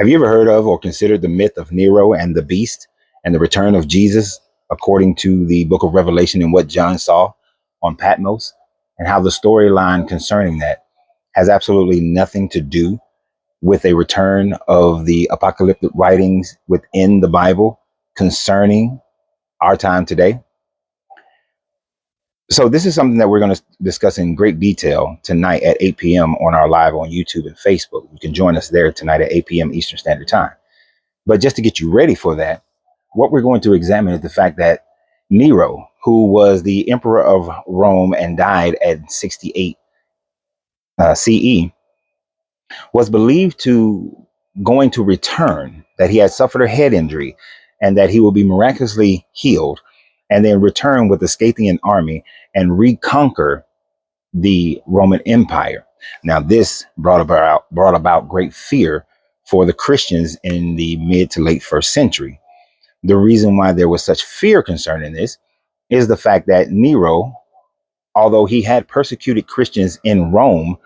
Have you ever heard of or considered the myth of Nero and the Beast and the return of Jesus according to the book of Revelation and what John saw on Patmos, and how the storyline concerning that has absolutely nothing to do with a return of the apocalyptic writings within the Bible concerning our time today? So this is something that we're going to discuss in great detail tonight at 8 p.m. on our live on YouTube and Facebook. You can join us there tonight at 8 p.m. Eastern Standard Time. But just to get you ready for that, what we're going to examine is the fact that Nero, who was the emperor of Rome and died at 68 CE, was believed to going to return, that he had suffered a head injury and that he will be miraculously healed and then return with the Scythian army and reconquer the Roman Empire. Now, this brought about great fear for the Christians in the mid to late first century. The reason why there was such fear concerning this is the fact that Nero, although he had persecuted Christians in Rome,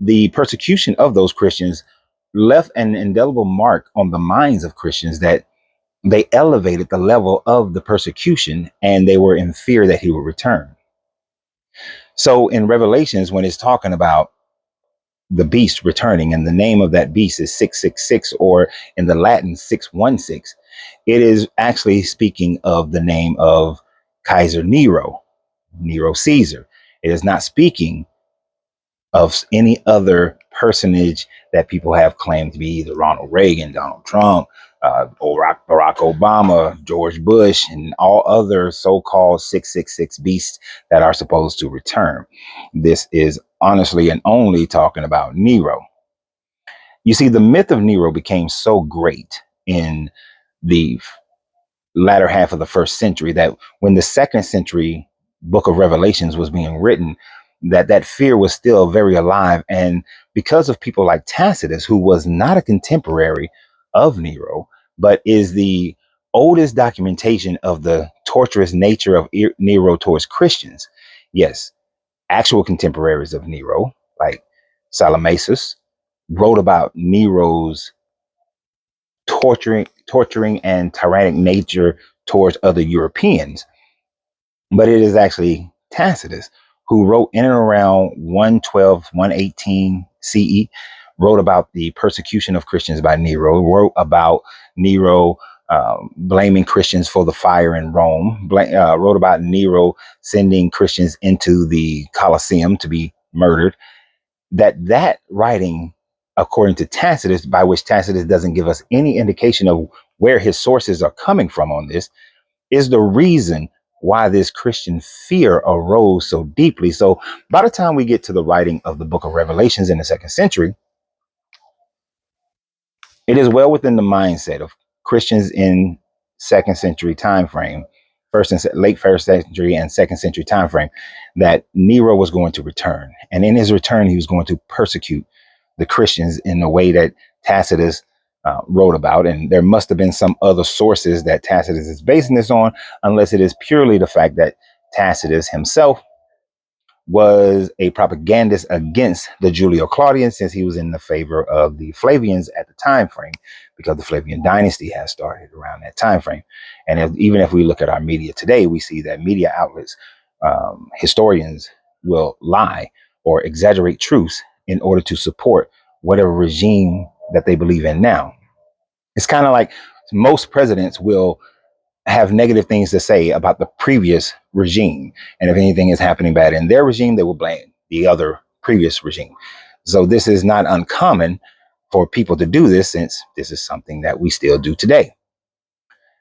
the persecution of those Christians left an indelible mark on the minds of Christians that they elevated the level of the persecution and they were in fear that he would return. So in Revelations, when it's talking about the beast returning, and the name of that beast is 666, or in the Latin 616, it is actually speaking of the name of Kaiser Nero, Nero Caesar. It is not speaking of any other personage that people have claimed to be either Ronald Reagan, Donald Trump, Barack Obama, George Bush, and all other so-called 666 beasts that are supposed to return. This is honestly and only talking about Nero. You see, the myth of Nero became so great in the latter half of the first century that when the second century book of Revelations was being written, that fear was still very alive. And because of people like Tacitus, who was not a contemporary of Nero, but is the oldest documentation of the torturous nature of Nero towards Christians. Yes, actual contemporaries of Nero, like Salamasus, wrote about Nero's torturing and tyrannic nature towards other Europeans. But it is actually Tacitus who wrote in and around 112, 118 CE, wrote about the persecution of Christians by Nero, wrote about Nero blaming Christians for the fire in Rome, wrote about Nero sending Christians into the Colosseum to be murdered. That writing, according to Tacitus, by which Tacitus doesn't give us any indication of where his sources are coming from on this, is the reason why this Christian fear arose so deeply. So by the time we get to the writing of the book of Revelations in the second century, it is well within the mindset of Christians in second century time frame, late first century and second century time frame, that Nero was going to return. And in his return, he was going to persecute the Christians in the way that Tacitus wrote about. And there must have been some other sources that Tacitus is basing this on, unless it is purely the fact that Tacitus himself was a propagandist against the Julio-Claudians, since he was in the favor of the Flavians at the time frame, because the Flavian dynasty has started around that time frame. And even if we look at our media today, we see that media outlets, historians will lie or exaggerate truths in order to support whatever regime that they believe in now. It's kind of like most presidents will have negative things to say about the previous regime. And if anything is happening bad in their regime, they will blame the other previous regime. So this is not uncommon for people to do this, since this is something that we still do today.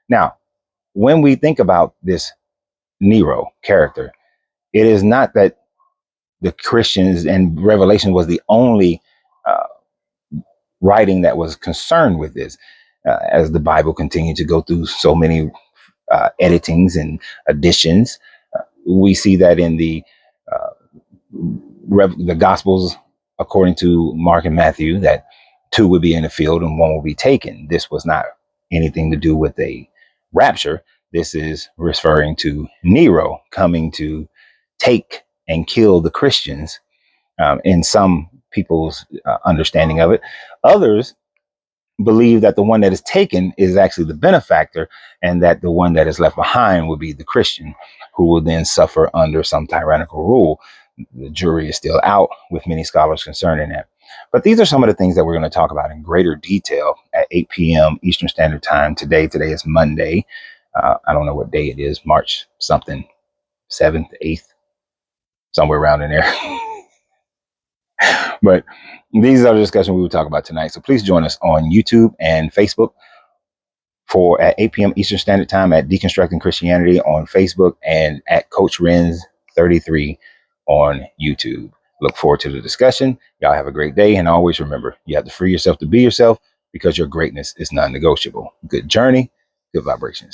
Now, when we think about this Nero character, it is not that the Christians and Revelation was the only writing that was concerned with this. As the Bible continued to go through so many editings and additions, we see that in the Gospels, according to Mark and Matthew, that two would be in the field and one will be taken. This was not anything to do with a rapture. This is referring to Nero coming to take and kill the Christians, in some people's understanding of it. Others believe that the one that is taken is actually the benefactor, and that the one that is left behind will be the Christian, who will then suffer under some tyrannical rule. The jury is still out with many scholars concerning that. But these are some of the things that we're going to talk about in greater detail at 8 p.m. Eastern Standard Time today. Today is Monday. I don't know what day it is, March something, 7th, 8th, somewhere around in there. But these are the discussions we will talk about tonight. So please join us on YouTube and Facebook for at 8 p.m. Eastern Standard Time at Deconstructing Christianity on Facebook, and at Coach Renz 33 on YouTube. Look forward to the discussion. Y'all have a great day. And always remember, you have to free yourself to be yourself, because your greatness is non-negotiable. Good journey, good vibrations.